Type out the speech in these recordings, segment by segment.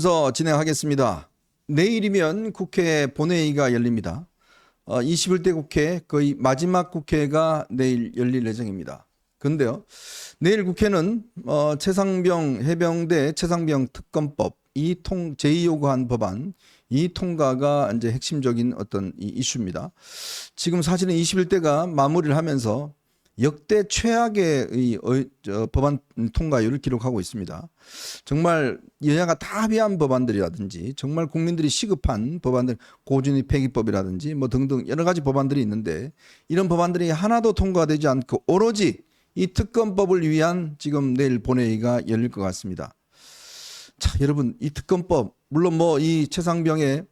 그래서 진행하겠습니다. 내일이면 국회 본회의가 열립니다. 21대 국회 거의 마지막 국회가 내일 열릴 예정입니다. 그런데요, 내일 국회는 최상병 해병대 최상병 특검법 제2요구한 법안 이 통과가 이제 핵심적인 어떤 이 이슈입니다. 지금 사실은 21대가 마무리를 하면서 역대 최악의 법안 통과율을 기록하고 있습니다. 정말 여야가 다 합의한 법안들이라든지 정말 국민들이 시급한 법안들, 고준위 폐기법이라든지 뭐 등등 여러 가지 법안들이 있는데 이런 법안들이 하나도 통과되지 않고 오로지 이 특검법을 위한 지금 내일 본회의가 열릴 것 같습니다. 자, 여러분, 이 특검법 물론 뭐 이 최상병에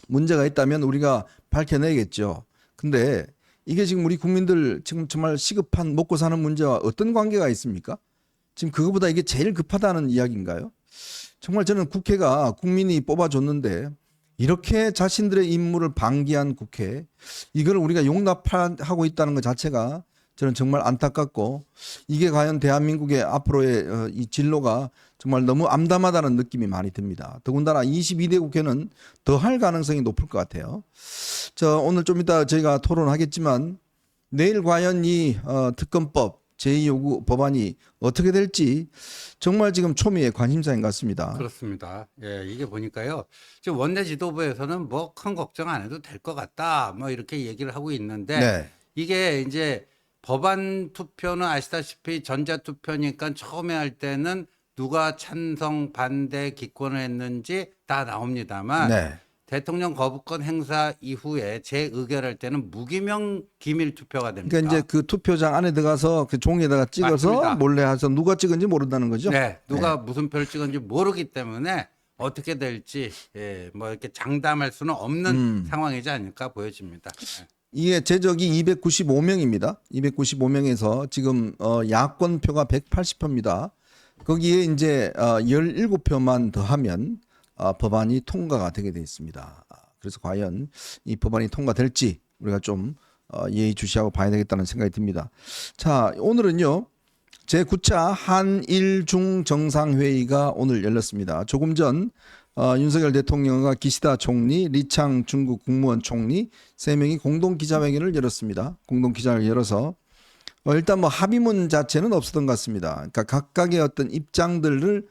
문제가 있다면 우리가 밝혀내겠죠. 근데 이게 지금 우리 국민들 지금 정말 시급한 먹고 사는 문제와 어떤 관계가 있습니까? 지금 그거보다 이게 제일 급하다는 이야기인가요? 정말 저는 국회가 국민이 뽑아줬는데 이렇게 자신들의 임무를 방기한 국회, 이걸 우리가 용납하고 있다는 것 자체가 저는 정말 안타깝고 이게 과연 대한민국의 앞으로의 이 진로가 정말 너무 암담하다는 느낌이 많이 듭니다. 더군다나 22대 국회는 더 할 가능성이 높을 것 같아요. 오늘 좀 이따 저희가 토론하겠지만 내일 과연 이 특검법 제2요구 법안이 어떻게 될지 정말 지금 초미의 관심사인 것 같습니다. 그렇습니다. 예, 이게 보니까요. 지금 원내 지도부에서는 뭐 큰 걱정 안 해도 될 것 같다. 뭐 이렇게 얘기를 하고 있는데 네. 이게 이제 법안 투표는 아시다시피 전자 투표니까 처음에 할 때는 누가 찬성, 반대, 기권을 했는지 다 나옵니다만 네. 대통령 거부권 행사 이후에 재의결할 때는 무기명 기밀 투표가 됩니다. 그러니까 이제 그 투표장 안에 들어가서 그 종이에다가 찍어서 맞습니다. 몰래 해서 누가 찍은지 모른다는 거죠? 네, 누가 무슨 표를 찍은지 모르기 때문에 어떻게 될지 뭐 이렇게 장담할 수는 없는 상황이지 않을까 보여집니다. 네. 이게 제적이 295명입니다. 295명에서 지금 야권표가 180표입니다. 거기에 이제 17표만 더하면 법안이 통과가 되게 되어 있습니다. 그래서 과연 이 법안이 통과될지 우리가 좀 예의주시하고 봐야 되겠다는 생각이 듭니다. 자, 오늘은요, 제9차 한일 중정상회의가 오늘 열렸습니다. 조금 전 윤석열 대통령과 기시다 총리, 리창 중국 국무원 총리 3명이 공동 기자회견을 열었습니다. 공동 기자회견을 열어서 일단 뭐 합의문 자체는 없었던 것 같습니다. 그러니까 각각의 어떤 입장들을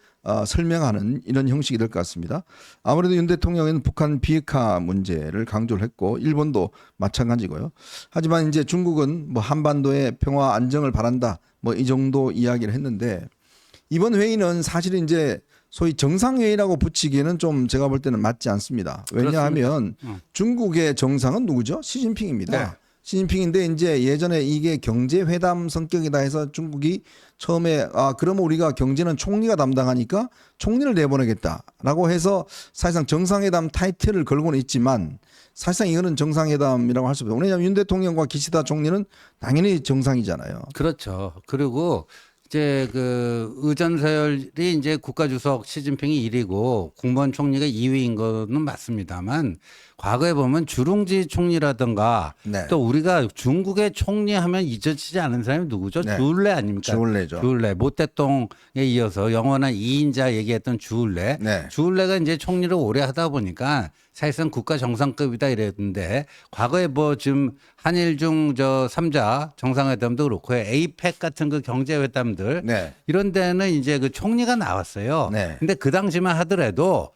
설명하는 이런 형식이 될 것 같습니다. 아무래도 윤 대통령은 북한 비핵화 문제를 강조를 했고 일본도 마찬가지고요. 하지만 이제 중국은 뭐 한반도의 평화 안정을 바란다 뭐 이 정도 이야기를 했는데 이번 회의는 사실은 이제 소위 정상회의라고 붙이기에는 좀 제가 볼 때는 맞지 않습니다. 왜냐하면 중국의 정상은 누구죠? 시진핑입니다. 네. 시진핑인데 이제 예전에 이게 경제회담 성격이다 해서 중국이 처음에 그러면 우리가 경제는 총리가 담당하니까 총리를 내보내겠다라고 해서 사실상 정상회담 타이틀을 걸고는 있지만 사실상 이거는 정상회담이라고 할 수 없어요. 왜냐하면 윤 대통령과 기시다 총리는 당연히 정상이잖아요. 그렇죠. 그리고 이제 그 의전서열이 이제 국가주석 시진핑이 1위고 국무원 총리가 2위인 거는 맞습니다만 과거에 보면 주룽지 총리라든가 네. 또 우리가 중국의 총리하면 잊혀지지 않은 사람이 누구죠? 네. 주울레 아닙니까? 주울레죠. 주울레. 모택동에 이어서 영원한 2인자 얘기했던 주울레. 네. 주울레가 이제 총리를 오래 하다 보니까 사실상 국가 정상급이다 이랬는데 과거에 뭐 지금 한일중 3자 정상회담도 그렇고 에이펙 같은 그 경제회담들 네. 이런 데는 이제 그 총리가 나왔어요. 네. 근데 그 당시만 하더라도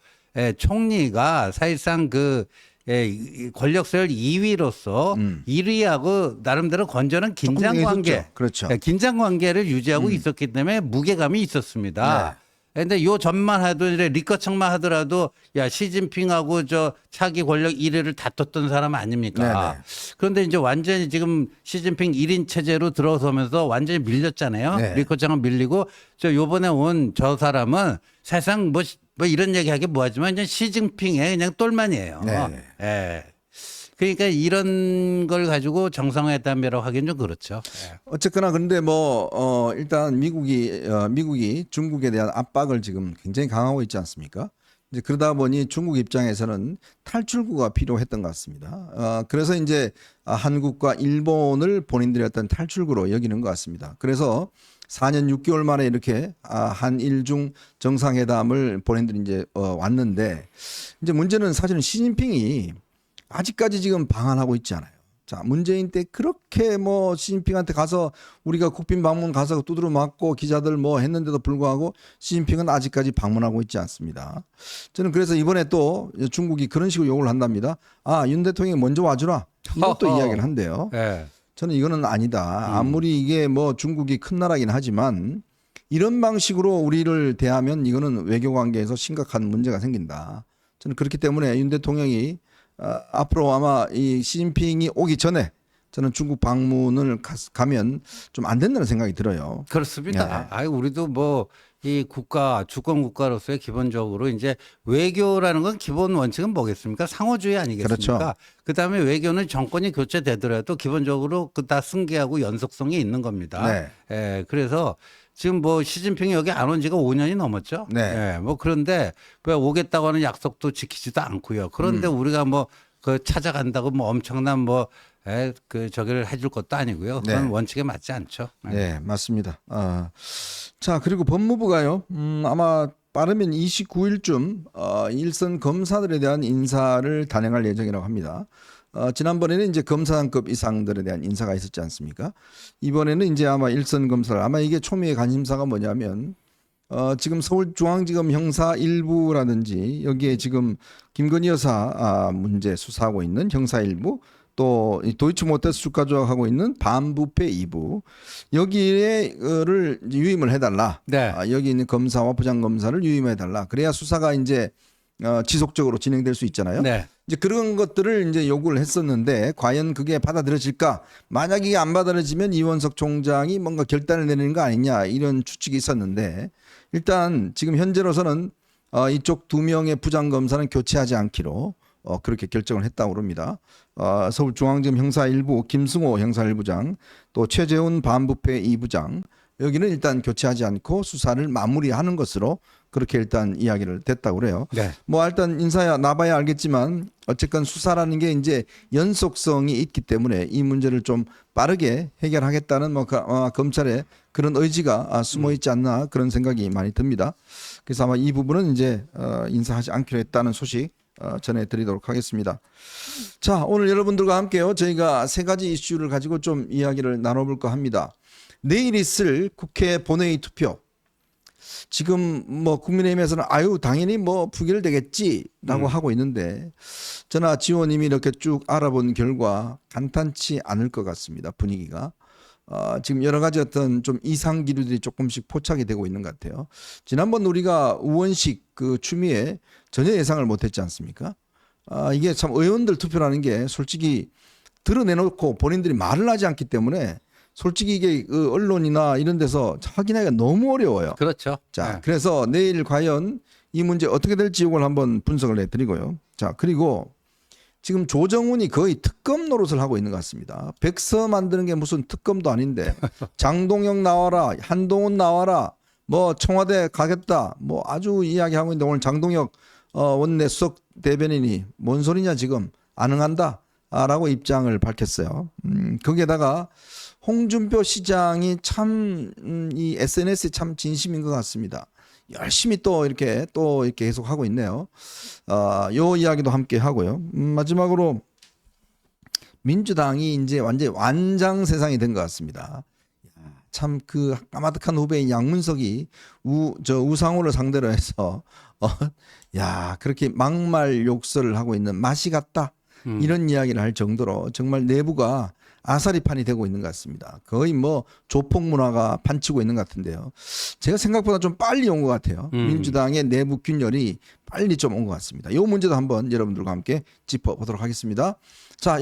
총리가 사실상 그 이 권력 서열 2위로서 1위하고 나름대로 건전한 긴장 관계, 있었죠. 그렇죠. 긴장 관계를 유지하고 있었기 때문에 무게감이 있었습니다. 근데 요 전만 해도 이제 리커창만 하더라도 야 시진핑하고 저 차기 권력 1위를 다퉜던 사람 아닙니까? 네네. 그런데 이제 완전히 지금 시진핑 1인 체제로 들어서면서 완전히 밀렸잖아요. 네. 리커창은 밀리고 저 요번에 온 저 사람은 사실상 뭐 이런 얘기하기 뭐하지만 그냥 시진핑의 그냥 똘만이에요. 네. 예. 그러니까 이런 걸 가지고 정상회담이라고 하기는 좀 그렇죠. 예. 어쨌거나 근데 일단 미국이 중국에 대한 압박을 지금 굉장히 강하고 있지 않습니까? 이제 그러다 보니 중국 입장에서는 탈출구가 필요했던 것 같습니다. 그래서 이제 한국과 일본을 본인들의 어떤 탈출구로 여기는 것 같습니다. 그래서 4년 6개월 만에 이렇게 한일중 정상회담을 본인들이 이제 왔는데, 이제 문제는 사실은 시진핑이 아직까지 지금 방한하고 있지 않아요. 자, 문재인 때 그렇게 뭐 시진핑한테 가서 우리가 국빈 방문 가서 두드려 맞고 기자들 뭐 했는데도 불구하고 시진핑은 아직까지 방문하고 있지 않습니다. 저는 그래서 이번에 또 중국이 그런 식으로 요구를 한답니다. 윤 대통령이 먼저 와주라. 이것도 이야기를 한대요. 네. 저는 이거는 아니다. 아무리 이게 뭐 중국이 큰 나라긴 하지만 이런 방식으로 우리를 대하면 이거는 외교 관계에서 심각한 문제가 생긴다. 저는 그렇기 때문에 윤 대통령이 앞으로 아마 이 시진핑이 오기 전에 저는 중국 방문을 가면 좀 안 된다는 생각이 들어요. 그렇습니다. 우리도 뭐 이 국가 주권 국가로서의 기본적으로 이제 외교라는 건 기본 원칙은 뭐겠습니까? 상호주의 아니겠습니까? 그렇죠. 그다음에 외교는 정권이 교체되더라도 기본적으로 그다 승계하고 연속성이 있는 겁니다. 네. 예, 그래서 지금 뭐 시진핑이 여기 안 온 지가 5년이 넘었죠. 네. 예, 뭐 그런데 왜 오겠다고 하는 약속도 지키지도 않고요. 그런데 우리가 뭐 그 찾아간다고 뭐 엄청난 뭐 그 저기를 해줄 것도 아니고요. 그건 네. 원칙에 맞지 않죠. 네, 맞습니다. 자, 그리고 법무부가요, 아마 빠르면 29일쯤 일선 검사들에 대한 인사를 단행할 예정이라고 합니다. 지난번에는 이제 검사장급 이상들에 대한 인사가 있었지 않습니까? 이번에는 이제 아마 일선 검사를, 아마 이게 초미의 관심사가 뭐냐면 지금 서울중앙지검 형사 1부라든지 여기에 지금 김건희 여사 문제 수사하고 있는 형사 1부, 또 도이치모터스 주가 조작하고 있는 반부패 2부, 여기에를 유임을 해달라. 네. 여기 있는 검사와 부장검사를 유임해달라. 그래야 수사가 이제 지속적으로 진행될 수 있잖아요. 네. 이제 그런 것들을 이제 요구를 했었는데 과연 그게 받아들여질까? 만약 이게 안 받아들여지면 이원석 총장이 뭔가 결단을 내리는 거 아니냐, 이런 추측이 있었는데, 일단 지금 현재로서는 이쪽 2명의 부장검사는 교체하지 않기로 그렇게 결정을 했다고 합니다. 서울중앙지검 형사 1부 김승호 형사 1부장, 또 최재훈 반부패 2부장, 여기는 일단 교체하지 않고 수사를 마무리하는 것으로 그렇게 일단 이야기를 됐다고 그래요. 네. 뭐 일단 인사야 나봐야 알겠지만 어쨌건 수사라는 게 이제 연속성이 있기 때문에 이 문제를 좀 빠르게 해결하겠다는 뭐 검찰의 그런 의지가 숨어 있지 않나, 그런 생각이 많이 듭니다. 그래서 아마 이 부분은 이제 인사하지 않기로 했다는 소식 전해드리도록 하겠습니다. 자, 오늘 여러분들과 함께요, 저희가 세 가지 이슈를 가지고 좀 이야기를 나눠볼까 합니다. 내일 있을 국회 본회의 투표, 지금 뭐 국민의힘에서는 당연히 뭐 부결되겠지라고 하고 있는데, 저나 지호님이 이렇게 쭉 알아본 결과 간단치 않을 것 같습니다. 분위기가 지금 여러 가지 어떤 좀 이상 기류들이 조금씩 포착이 되고 있는 것 같아요. 지난번 우리가 우원식 그 추미애 전혀 예상을 못했지 않습니까? 이게 참 의원들 투표라는 게 솔직히 드러내놓고 본인들이 말을 하지 않기 때문에 솔직히 이게 그 언론이나 이런 데서 확인하기가 너무 어려워요. 그렇죠. 자, 네. 그래서 내일 과연 이 문제 어떻게 될지 이걸 한번 분석을 해드리고요. 자, 그리고 지금 조정훈이 거의 특검 노릇을 하고 있는 것 같습니다. 백서 만드는 게 무슨 특검도 아닌데 장동영 나와라, 한동훈 나와라, 뭐 청와대 가겠다, 뭐 아주 이야기하고 있는데, 오늘 장동혁 원내 수석 대변인이 뭔 소리냐 지금 안 응한다 라고 입장을 밝혔어요. 거기에다가 홍준표 시장이 참 이 SNS에 참 진심인 것 같습니다. 열심히 또 이렇게 계속 하고 있네요. 요 이야기도 함께 하고요. 마지막으로 민주당이 이제 완전히 완장 세상이 된 것 같습니다. 참 그 까마득한 후배인 양문석이 우상호를 상대로 해서 그렇게 막말 욕설을 하고 있는 맛이 같다, 이런 이야기를 할 정도로 정말 내부가 아사리판이 되고 있는 것 같습니다. 거의 뭐 조폭 문화가 판치고 있는 것 같은데요. 제가 생각보다 좀 빨리 온 것 같아요. 민주당의 내부 균열이 빨리 좀 온 것 같습니다. 이 문제도 한번 여러분들과 함께 짚어보도록 하겠습니다. 자.